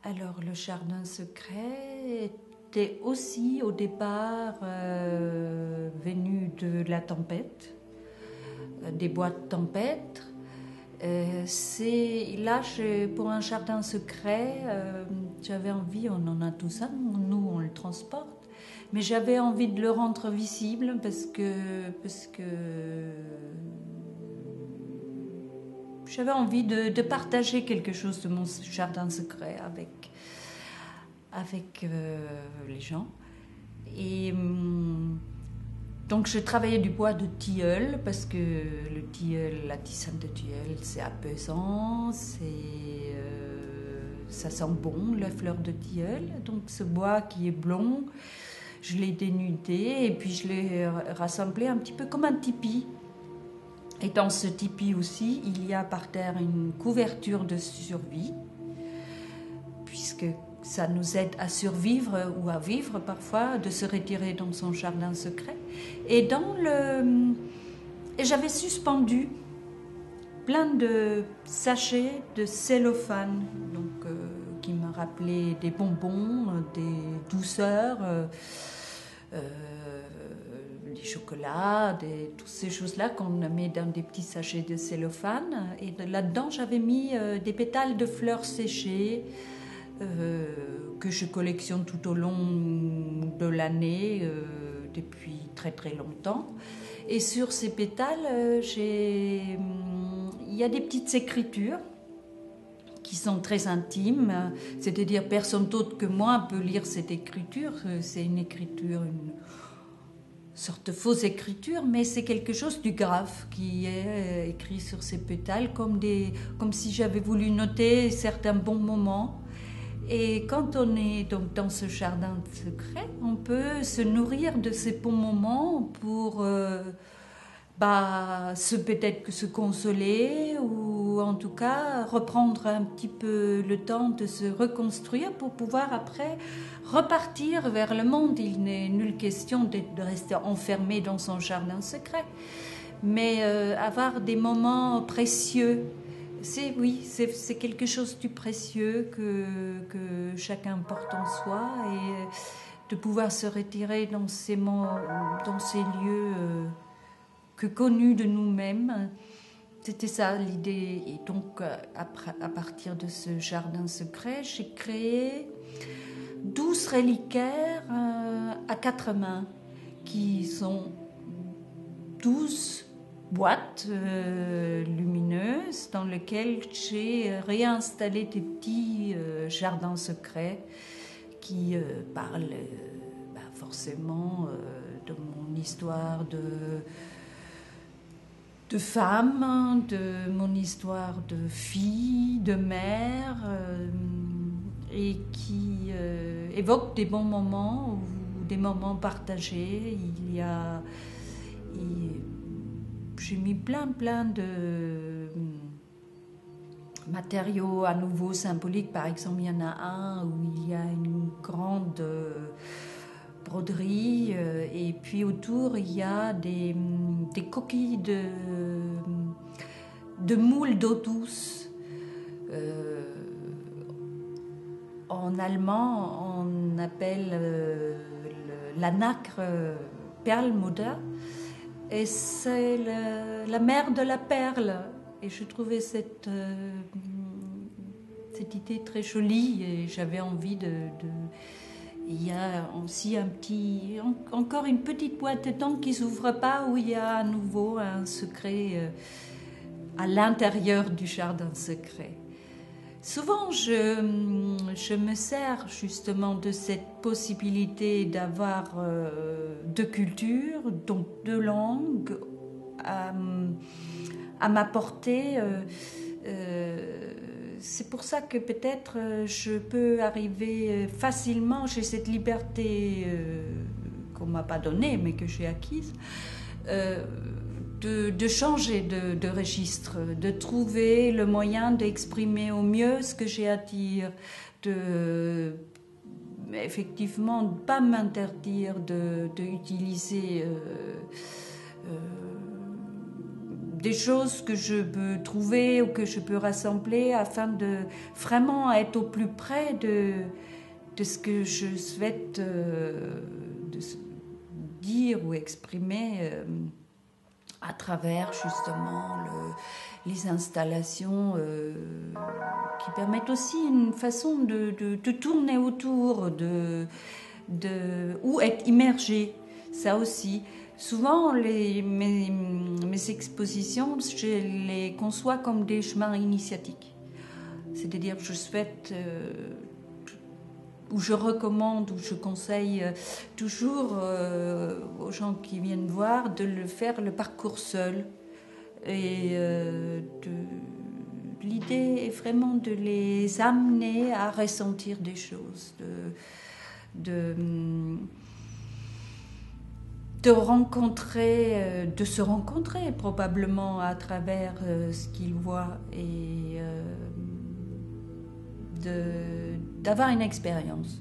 Alors, le jardin secret était aussi au départ venu de la tempête, des bois de tempête. Pour un jardin secret, j'avais envie, on en a tout ça, nous on le transporte, mais j'avais envie de le rendre visible parce que j'avais envie de partager quelque chose de mon jardin secret avec les gens. Et donc je travaillais du bois de tilleul parce que le tilleul, la tisane de tilleul, c'est apaisant, ça sent bon la fleur de tilleul. Donc ce bois qui est blond, je l'ai dénudé et puis je l'ai rassemblé un petit peu comme un tipi. Et dans ce tipi aussi, il y a par terre une couverture de survie, puisque ça nous aide à survivre ou à vivre parfois, de se retirer dans son jardin secret. Et j'avais suspendu plein de sachets de cellophane, donc, qui me rappelaient des bonbons, des douceurs, les chocolats, toutes ces choses-là qu'on met dans des petits sachets de cellophane. Et là-dedans, j'avais mis des pétales de fleurs séchées que je collectionne tout au long de l'année depuis très très longtemps. Et sur ces pétales, il y a des petites écritures qui sont très intimes, c'est-à-dire personne d'autre que moi peut lire cette écriture. C'est une écriture, une sorte de fausse écriture, mais c'est quelque chose du graphe qui est écrit sur ces pétales, comme si j'avais voulu noter certains bons moments. Et quand on est donc dans ce jardin secret, on peut se nourrir de ces bons moments pour peut-être que se consoler ou en tout cas reprendre un petit peu le temps de se reconstruire pour pouvoir après repartir vers le monde. Il n'est nulle question de rester enfermé dans son jardin secret, mais avoir des moments précieux. C'est quelque chose de précieux que chacun porte en soi, et de pouvoir se retirer dans ces lieux que connus de nous-mêmes. C'était ça l'idée. Et donc, à partir de ce jardin secret, j'ai créé 12 reliquaires à 4 mains, qui sont 12 boîtes lumineuses dans lesquelles j'ai réinstallé des petits jardins secrets qui parlent forcément de mon histoire de femme, de mon histoire de fille, de mère, et qui évoquent des bons moments ou des moments partagés. J'ai mis plein de matériaux à nouveau symboliques. Par exemple, il y en a un où il y a une grande broderie, et puis autour il y a des coquilles de moules d'eau douce. En allemand, on appelle la nacre Perlmutter, et c'est la mère de la perle. Et je trouvais cette idée très jolie, et j'avais envie Il y a aussi encore une petite boîte dedans qui ne s'ouvre pas, où il y a à nouveau un secret à l'intérieur du jardin secret. Souvent, je me sers justement de cette possibilité d'avoir deux cultures, donc deux langues à m'apporter. C'est pour ça que peut-être je peux arriver facilement, j'ai cette liberté qu'on ne m'a pas donnée, mais que j'ai acquise, de changer de registre, de trouver le moyen d'exprimer au mieux ce que j'ai à dire, effectivement, ne pas m'interdire d'utiliser des choses que je peux trouver ou que je peux rassembler afin de vraiment être au plus près de ce que je souhaite dire ou exprimer à travers justement les installations qui permettent aussi une façon de tourner autour, ou être immergé, ça aussi. Souvent, mes expositions, je les conçois comme des chemins initiatiques. C'est-à-dire que je souhaite, ou je recommande, ou je conseille toujours aux gens qui viennent voir de faire le parcours seul. Et l'idée est vraiment de les amener à ressentir des choses, de se rencontrer probablement à travers ce qu'ils voient et d'avoir une expérience.